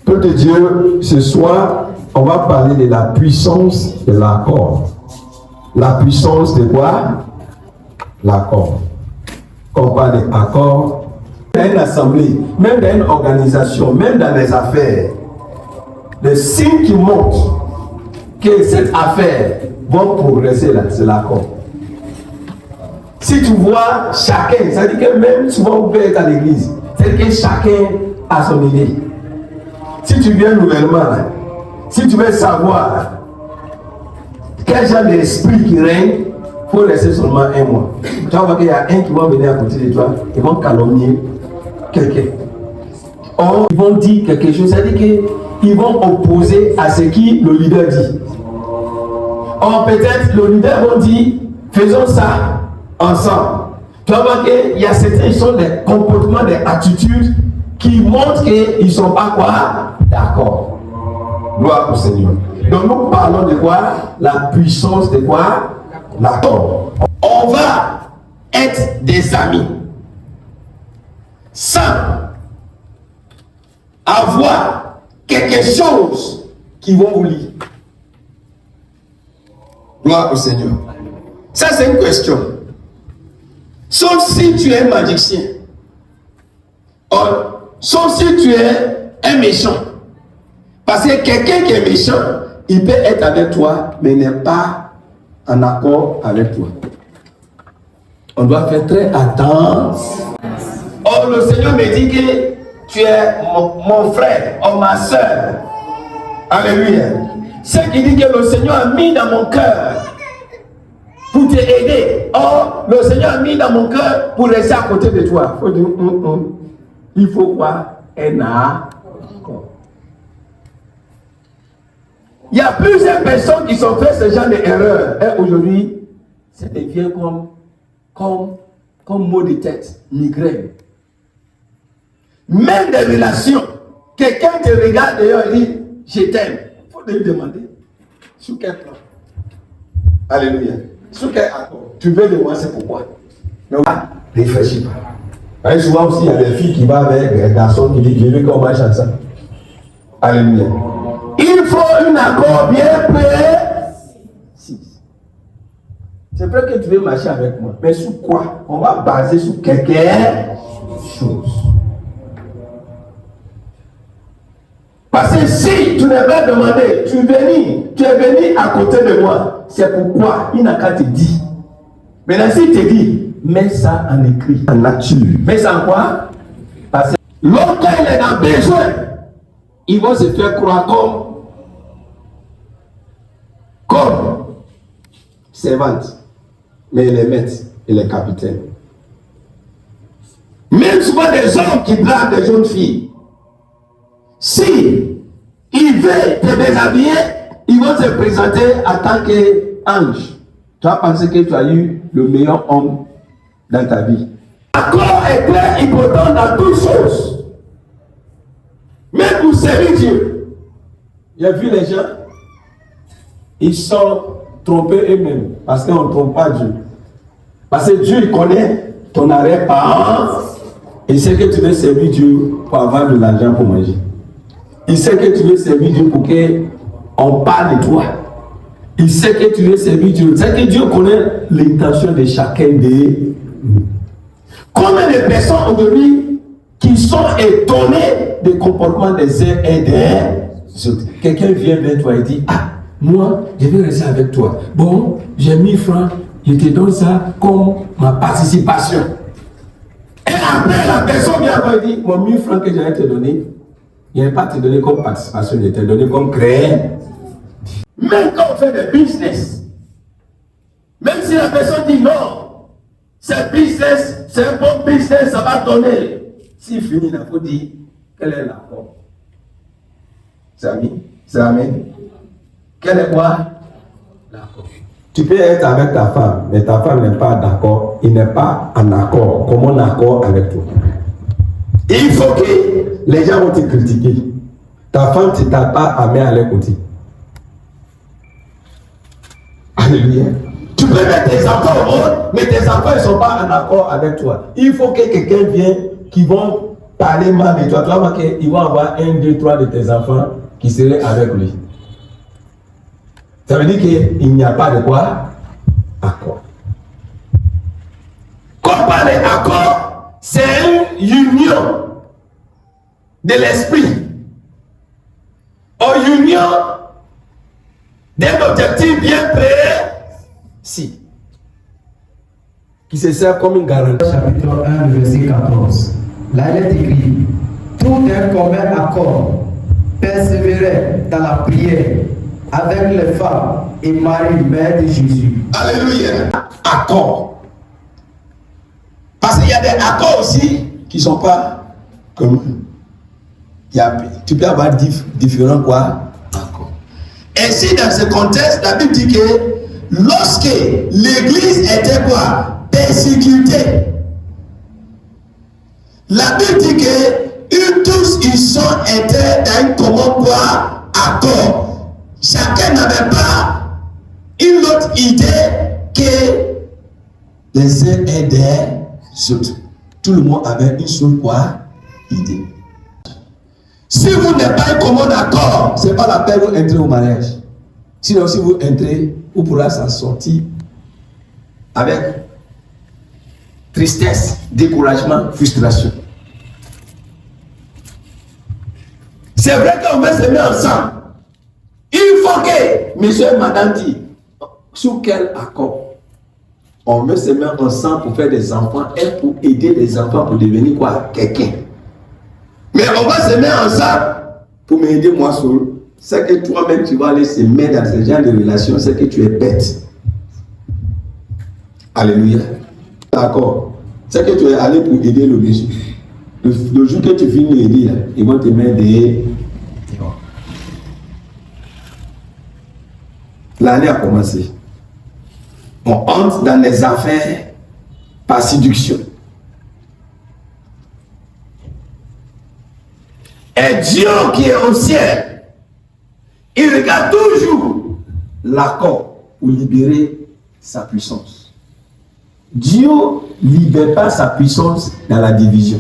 Peuple de Dieu, ce soir, on va parler de la puissance de l'accord. La puissance de quoi? L'accord. Quand on parle d'accord, dans une assemblée, même dans une organisation, même dans les affaires, le signe qui montre que cette affaire va progresser là, c'est l'accord. Si tu vois chacun, ça veut dire que même souvent vous pouvez être à l'église, c'est que chacun a son idée. Si tu viens nouvellement là, si tu veux savoir quel genre d'esprit qui règne, il faut rester seulement un mois. Tu vas voir qu'il y a un qui va venir à côté de toi, ils vont calomnier quelqu'un. Or, ils vont dire quelque chose, c'est-à-dire qu'ils vont opposer à ce que le leader dit. Or, peut-être le leader va dire, faisons ça ensemble. Tu vas voir qu'il y a certains sont des comportements, des attitudes qui montrent qu'ils ne sont pas quoi? D'accord. Gloire au Seigneur. Donc nous parlons de quoi? La puissance de quoi? L'accord. On va être des amis sans avoir quelque chose qui vont vous lier. Gloire au Seigneur. Ça c'est une question. Sauf si tu es un magicien. Sauf si tu es un méchant. Parce que quelqu'un qui est méchant, il peut être avec toi, mais n'est pas en accord avec toi. On doit faire très attention. Or, le Seigneur me dit que tu es mon frère, ou ma soeur. Alléluia. C'est qui dit que le Seigneur a mis dans mon cœur pour t'aider. Or, le Seigneur a mis dans mon cœur pour rester à côté de toi. Il faut dire, il faut quoi? Un accord. Il y a plusieurs personnes qui sont fait ce genre d'erreur. Et aujourd'hui, ça devient comme mot de tête, migraine. Même des relations. Quelqu'un te regarde d'ailleurs et dit, je t'aime. Il faut lui demander, sous quel plan? Alléluia. Sous quel accord? Tu veux demander c'est pourquoi? Mais réfléchis pas. Et souvent aussi, il y a des filles qui vont avec des garçons qui disent, je veux qu'on marche ensemble. Alléluia. Il faut un accord bien précis. C'est vrai que tu veux marcher avec moi, mais sur quoi? On va baser sur quelque chose. Parce que si tu n'as pas demandé, tu es venu à côté de moi, c'est pourquoi il n'a qu'à te dire. Maintenant, s'il te dit, mets ça en écrit, en nature. Mets ça en quoi? Parce que l'autre, quand il est dans besoin, ils vont se faire croire comme servante, mais il est maître, il est capitaine. Même souvent des hommes qui draguent des jeunes filles, si ils veulent te déshabiller, ils vont se présenter en tant qu'ange. Tu as pensé que tu as eu le meilleur homme dans ta vie. L'accord est très important dans toutes choses. Même pour servir Dieu. Il y a vu les gens, ils sont trompés eux-mêmes parce qu'on ne trompe pas Dieu. Parce que Dieu il connaît ton arrière-parent. Il sait que tu veux servir Dieu pour avoir de l'argent pour manger. Il sait que tu veux servir Dieu pour qu'on parle de toi. Il sait que tu veux servir Dieu. C'est que Dieu connaît l'intention de chacun de nous. Combien de personnes aujourd'hui qui sont étonnées des comportements des uns et des autres? Quelqu'un vient vers toi et dit, ah, moi, je vais rester avec toi. Bon, j'ai 1000 francs, je te donne ça comme ma participation. Et après, la personne vient et dit, mon 1000 francs que j'allais te donner, il n'est pas te donner comme participation, il te donner comme créer. Même quand on fait des business, même si la personne dit non, c'est business, c'est un bon business, ça va donner. S'il finit, il faut dire, quel est l'accord? C'est ami, c'est amen. Quel est quoi? L'accord. Tu peux être avec ta femme, mais ta femme n'est pas d'accord, il n'est pas en accord, comme en accord avec toi. Il faut que les gens vont te critiquer. Ta femme ne t'a pas amené à l'écouter. Alléluia. Tu peux mettre tes enfants au monde, mais tes enfants ne sont pas en accord avec toi. Il faut que quelqu'un vienne qui vont parler mal de toi, tu vas voir qu'il va avoir 1, 2, 3 de tes enfants qui seraient avec lui. Ça veut dire qu'il n'y a pas de quoi? Accord. Quand on parle d'accord, c'est une union de l'esprit. En union d'un objectif bien précis. Qui se sert comme une garantie. Chapitre 1, verset 14. Là, il est écrit: tout d'un commun accord, persévérait dans la prière avec les femmes et Marie, mère de Jésus. Alléluia. Accord. Parce qu'il y a des accords aussi qui ne sont pas communs. Tu peux avoir différents quoi? Accords. Ainsi, dans ce contexte, la Bible dit que lorsque l'église était quoi? Persécutée. La Bible dit que eux tous étaient dans un commun quoi? Accord. Chacun n'avait pas une autre idée que les uns et des autres. Tout le monde avait une seule quoi? Idée. Si vous n'êtes pas un commun accord, ce n'est pas la peine de vous entrer au mariage. Sinon, si vous entrez, vous pourrez s'en sortir avec tristesse, découragement, frustration. C'est vrai qu'on va se mettre ensemble. Il faut que monsieur et madame disent sous quel accord on veut se mettre ensemble pour faire des enfants et pour aider les enfants pour devenir quoi? Quelqu'un. Mais on va se mettre ensemble pour m'aider moi seul. C'est que toi-même tu vas aller se mettre dans ce genre de relation, c'est que tu es bête. Alléluia. D'accord. C'est que tu es allé pour aider le monsieur. Le jour que tu finis l'aider, ils vont te mettre des... L'année a commencé. On entre dans les affaires par séduction. Et Dieu qui est au ciel, il regarde toujours l'accord pour libérer sa puissance. Dieu ne libère pas sa puissance dans la division.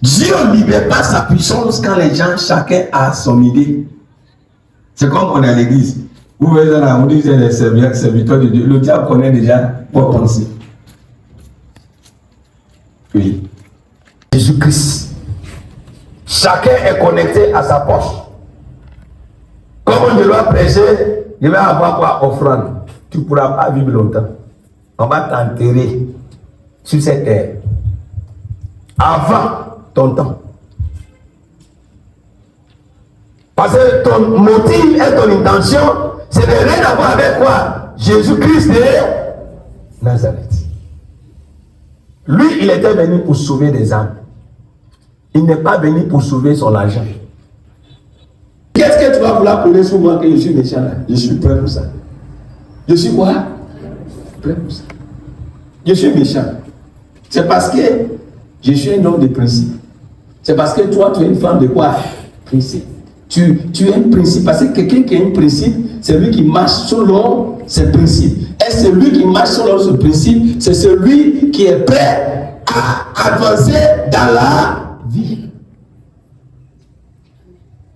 Dieu ne libère pas sa puissance quand les gens, chacun a son idée. C'est comme on est à l'église. Vous voyez là, on dit que les serviteurs de Dieu. Le diable connaît déjà vos pensées. Oui. Jésus-Christ. Chacun est connecté à sa poche. Comme on doit prêcher, il va avoir quoi? Offrande. Tu ne pourras pas vivre longtemps. On va t'enterrer sur cette terre. Avant ton temps. Parce que ton motif et ton intention, c'est de rien à voir avec quoi? Jésus-Christ de Nazareth. Lui, il était venu pour sauver des âmes. Il n'est pas venu pour sauver son argent. Qu'est-ce que tu vas vouloir couler sur moi que je suis méchant là? Je suis prêt pour ça. Je suis quoi? Prêt pour ça. Je suis méchant. C'est parce que je suis un homme de principe. C'est parce que toi, tu es une femme de quoi? Principe. Tu es un principe. Parce que quelqu'un qui a un principe, c'est lui qui marche selon ses principes. Et celui qui marche selon ce principe, c'est celui qui est prêt à avancer dans la vie.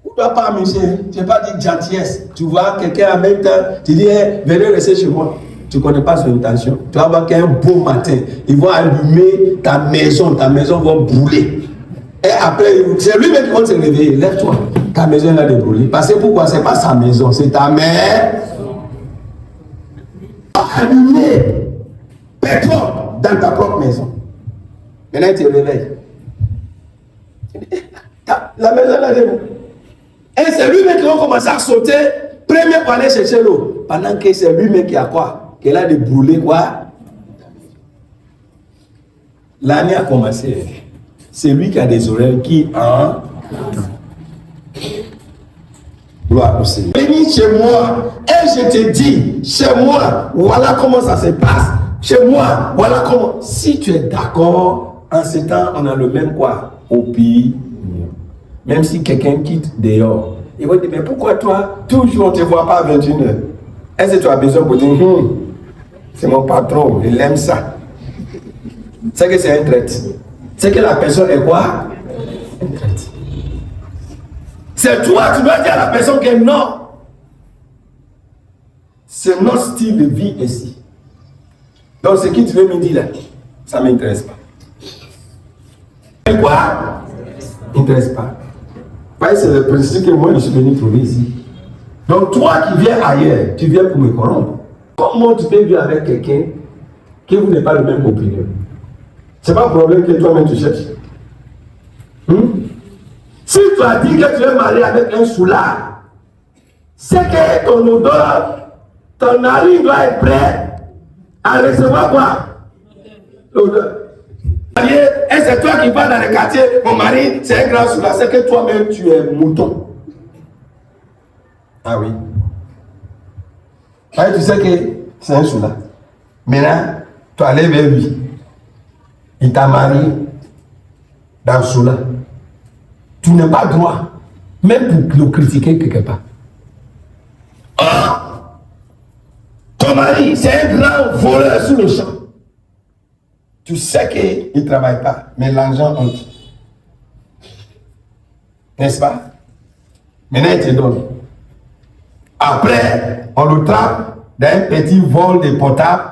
Vous ne dois pas amuser. Tu n'as pas dit gentillesse. Tu vois quelqu'un en même temps, tu dis hey, venez rester chez moi. Tu ne connais pas son intention. Tu vas voir qu'un beau matin, ils vont allumer ta maison va brûler. Et après, c'est lui-même qui va se réveiller. Lève-toi. Ta maison là de brûler. Parce que pourquoi? Ce n'est pas sa maison, c'est ta mère. Allumer pétrole dans ta propre maison. Maintenant, il te réveille. La maison là de brûler. Et c'est lui-même qui va commencer à sauter. Premier pour aller chercher l'eau. Pendant que c'est lui-même qui a quoi? Qui a de brûler quoi? L'année a commencé. C'est lui qui a des oreilles qui en... Gloire au Seigneur. Venez chez moi et je te dis, chez moi, voilà comment ça se passe. Chez moi, voilà comment. Si tu es d'accord, en ce temps, on a le même quoi? Opinion. Même si quelqu'un quitte dehors, il va dire, mais pourquoi toi, toujours on ne te voit pas à 21h? Est-ce que tu as besoin pour dire, c'est mon patron, il aime ça. C'est que c'est un traite. c'est que la personne est quoi? C'est toi, tu dois dire à la personne que non. C'est notre style de vie ici. Donc ce que tu veux me dire là, ça ne m'intéresse pas. Et quoi? Ça ne m'intéresse pas. Parce que c'est le principe que moi je suis venu trouver ici. Donc toi qui viens ailleurs, tu viens pour me corrompre. Comment tu peux vivre avec quelqu'un qui vous n'avez pas la même opinion? C'est pas un problème que toi-même tu cherches. Si tu as dit que tu veux marier avec un soulard, c'est que ton odeur, ton narine doit être prêt à recevoir quoi? L'odeur. Et c'est toi qui vas dans le quartier, mon mari, c'est un grand soulard, c'est que toi-même tu es mouton. Ah oui. Ah, tu sais que c'est un soulard. Maintenant, tu es allé vers lui. Il t'a marié dans le soulard. Tu n'as pas droit, même pour le critiquer quelque part. Ah! Ton mari, c'est un grand voleur sous le champ. Tu sais qu'il ne travaille pas, mais l'argent entre. N'est-ce pas? Maintenant, il te donne. Après, on le trappe d'un petit vol de portable.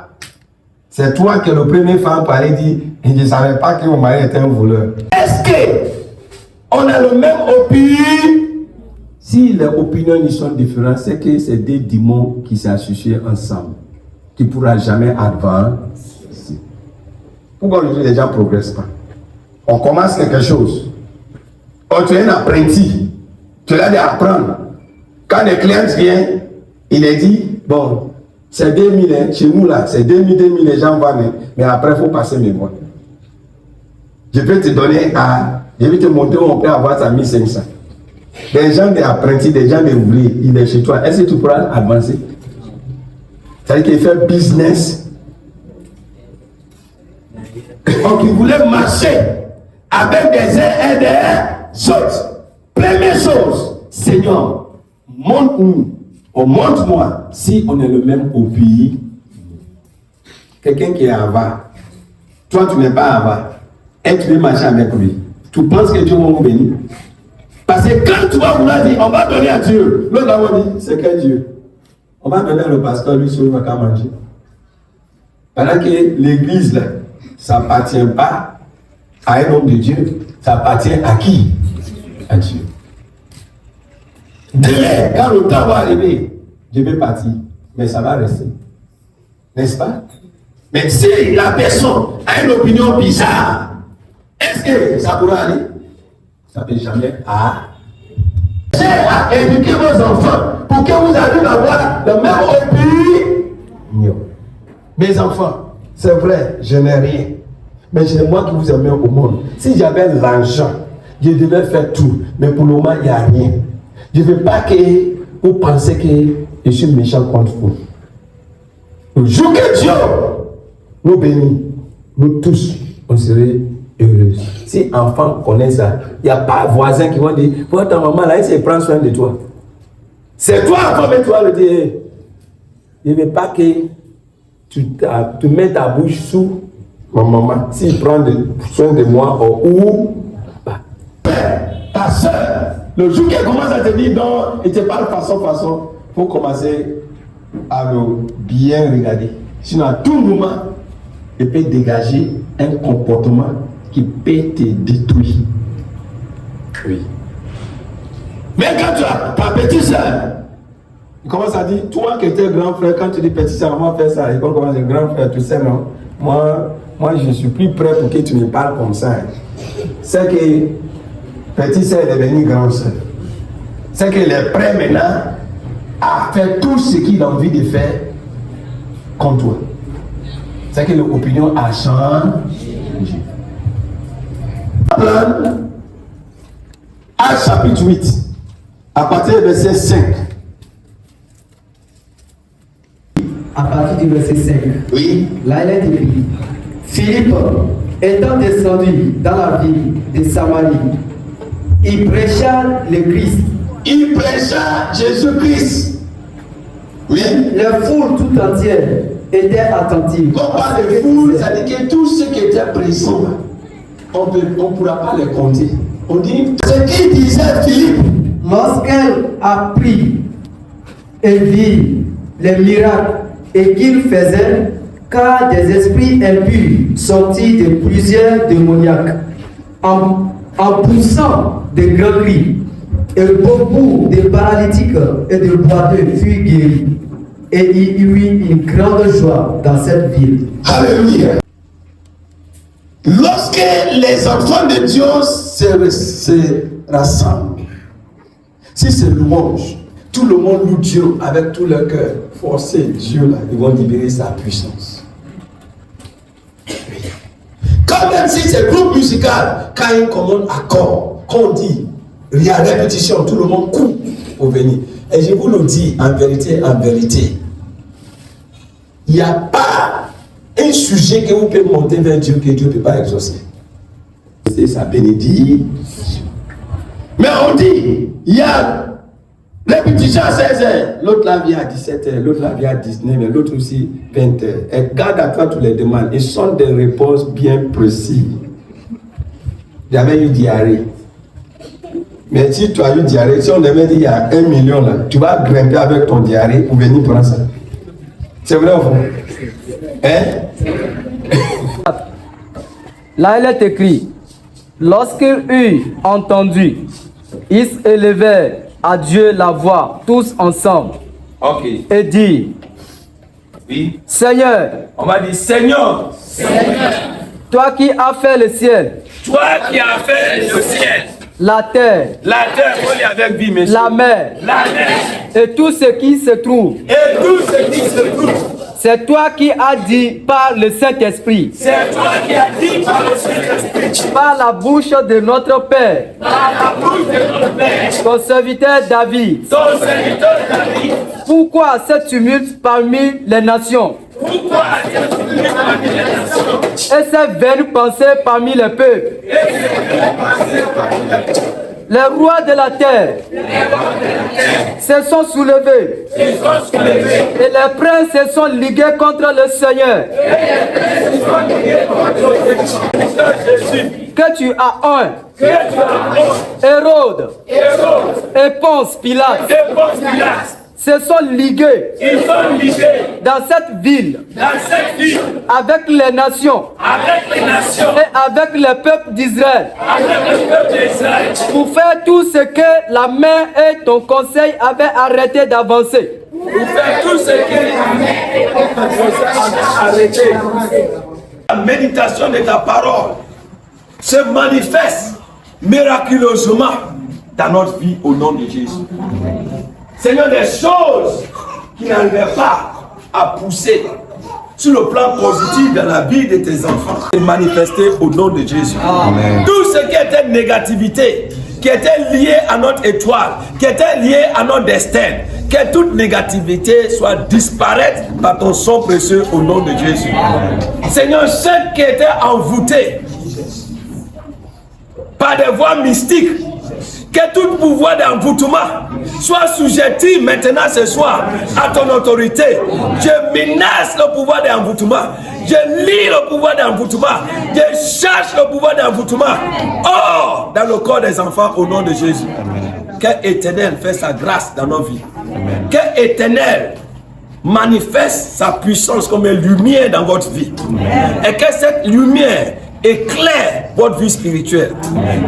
C'est toi qui es le premier femme pour aller dire, je ne savais pas que mon mari était un voleur. Est-ce que on a le même opinion? Si les opinions sont différentes, c'est que c'est des démons qui s'associent ensemble, qui ne pourra jamais avancer. Pourquoi les gens ne progressent pas? On commence quelque chose. Oh, tu es un apprenti. Tu l'as d'apprendre. Quand les clients viennent, il est dit, bon, c'est 2000, hein, chez nous là, c'est 2000, les gens vont, mais après, il faut passer mes mois. Je peux te donner je vais te montrer où on peut avoir ça 1500. Des gens d'apprentis, des gens d'ouvriers, il est chez toi. Est-ce que tu pourras avancer? C'est-à-dire qu'il fait business. Donc il voulait marcher avec des uns et des autres. Première chose, Seigneur, montre-nous, montre-moi si on est le même au pays. Quelqu'un qui est Ava, toi tu n'es pas Ava, et tu veux marcher avec lui. Tu penses que Dieu va vous bénir? Parce que quand tu vas vouloir dire, on va donner à Dieu, l'autre va dire, c'est quel Dieu? On va donner au pasteur, lui, sur le va manger. Pendant que l'église, là, ça n'appartient pas à un homme de Dieu, ça appartient à qui? À Dieu. Demain, quand le temps va arriver, je vais partir, mais ça va rester. N'est-ce pas? Mais si la personne a une opinion bizarre, est-ce que ça pourra aller? Ça ne peut jamais J'ai à éduquer vos enfants pour que vous arriviez à avoir le même opinion. Mes enfants, c'est vrai, je n'ai rien. Mais c'est moi qui vous ai mis au monde. Si j'avais l'argent, je devais faire tout. Mais pour le moment, il n'y a rien. Je ne veux pas que vous pensez que je suis méchant contre vous. Le jour que Dieu nous bénit, nous tous, on serait heureux. Si enfant connaît ça, il n'y a pas de voisins qui vont dire, votre maman là, elle se prend soin de toi. C'est toi, enfant, mais toi le dire. Je ne veux pas que tu mets ta bouche sous ma maman. S'il prend soin de moi ou pas. Ta soeur, le jour qu'elle commence à te dire non, il te parle façon, il faut commencer à le bien regarder. Sinon, à tout moment, il peut dégager un comportement qui peut te détruire. Oui. Mais quand tu as ta petite soeur, il commence à dire, toi qui étais grand frère, quand tu dis petit soeur, on va faire ça. Il commence à dire, grand frère, tu sais, non, moi, je suis plus prêt pour que tu me parles comme ça. C'est que petit soeur est devenu grand soeur. C'est qu'il est prêt maintenant à faire tout ce qu'il a envie de faire contre toi. C'est que l'opinion a changé. Actes chapitre 8, à partir du verset 5. À partir du verset 5. Oui. Là, il est écrit, Philippe, étant descendu dans la ville de Samarie, il prêcha le Christ. Il prêcha Jésus-Christ. Oui. Les foules tout entières étaient attentives. Quand on parle de foule, ça veut dire que tous ceux qui étaient présents on ne pourra pas les compter. On dit ce qu'il disait Philippe. Lorsqu'elle a pris et vit les miracles et qu'il faisait, car des esprits impurs sortis de plusieurs démoniaques, en poussant de grands cris, et beaucoup de paralytiques et de boiteux furent guéris. Et il y eut une grande joie dans cette ville. Alléluia. Lorsque les enfants de Dieu se rassemblent, si c'est louange, tout le monde loue Dieu avec tout leur cœur. Forcer Dieu là, ils vont libérer sa puissance. Quand même si c'est groupe musical, quand il commande accord, quand on dit, il y a répétition, tout le monde court pour venir. Et je vous le dis en vérité, il n'y a pas un sujet que vous pouvez monter vers Dieu que Dieu ne peut pas exaucer. C'est sa bénédiction. Mais on dit, il y a répétition à 16h, l'autre là vient à 17h, l'autre là vient à 19h, l'autre aussi 20h. Et garde à toi tous les demandes. Ils sont des réponses bien précises. J'avais eu diarrhée. Mais si tu as eu diarrhée, si on avait dit il y a 1 million là, tu vas grimper avec ton diarrhée pour venir prendre ça. C'est vrai ou faux? Hein? Là, il est écrit, lorsqu'ils eurent entendu, ils élevèrent à Dieu la voix, tous ensemble, et dirent, Oui. Seigneur, On va dire Seigneur, toi qui as fait le ciel, toi qui as fait le ciel, la terre, on est avec vie, monsieur. la mer, La mer et tout ce qui se trouve, et tout ce qui se trouve. c'est toi qui as dit par le Saint-Esprit, C'est toi qui as dit par le Saint-Esprit, par la bouche de notre Père, par la bouche de notre Père, ton serviteur David. ton serviteur David. Pourquoi ce tumulte parmi les nations Pourquoi as-tu mis parmi les nations et ces vaines pensées parmi les peuples? Les rois de la terre se sont soulevés Ils sont soulevés et les princes se sont ligués contre le Seigneur. Jésus. Que tu as un, Que tu as Hérode Hérode et Ponce Pilate et Ponce Pilate. se sont ligués Ils sont livrés dans cette ville dans cette ville avec les nations avec les nations, et avec le peuple d'Israël avec le peuple d'Israël, pour faire tout ce que la main et ton conseil avaient arrêté d'avancer. pour faire tout ce que arrêté. La méditation de ta parole se manifeste miraculeusement dans notre vie au nom de Jésus. Seigneur, des choses qui n'arrivaient pas à pousser sur le plan positif dans la vie de tes enfants se manifester au nom de Jésus. Amen. Tout ce qui était négativité, qui était lié à notre étoile, qui était lié à notre destin, que toute négativité soit disparaître par ton sang précieux au nom de Jésus. Amen. Seigneur, ceux qui étaient envoûtés par des voies mystiques, que tout pouvoir d'envoûtement soit sujetti maintenant ce soir à ton autorité. Je menace le pouvoir d'envoûtement. Je lis le pouvoir d'envoûtement. Je cherche le pouvoir d'envoûtement. Oh, dans le corps des enfants au nom de Jésus. Que l'Éternel fait sa grâce dans nos vies. Que l'Éternel manifeste sa puissance comme une lumière dans votre vie. Et que cette lumière éclaire votre vie spirituelle.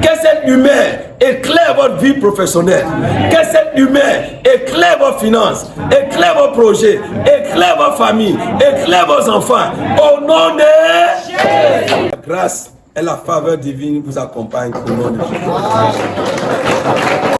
Que cette lumière éclaire votre vie professionnelle. Que cette lumière éclaire vos finances, éclaire vos projets, éclaire vos familles, éclaire vos enfants. Au nom de Jésus. La grâce et la faveur divine vous accompagnent au nom de Jésus.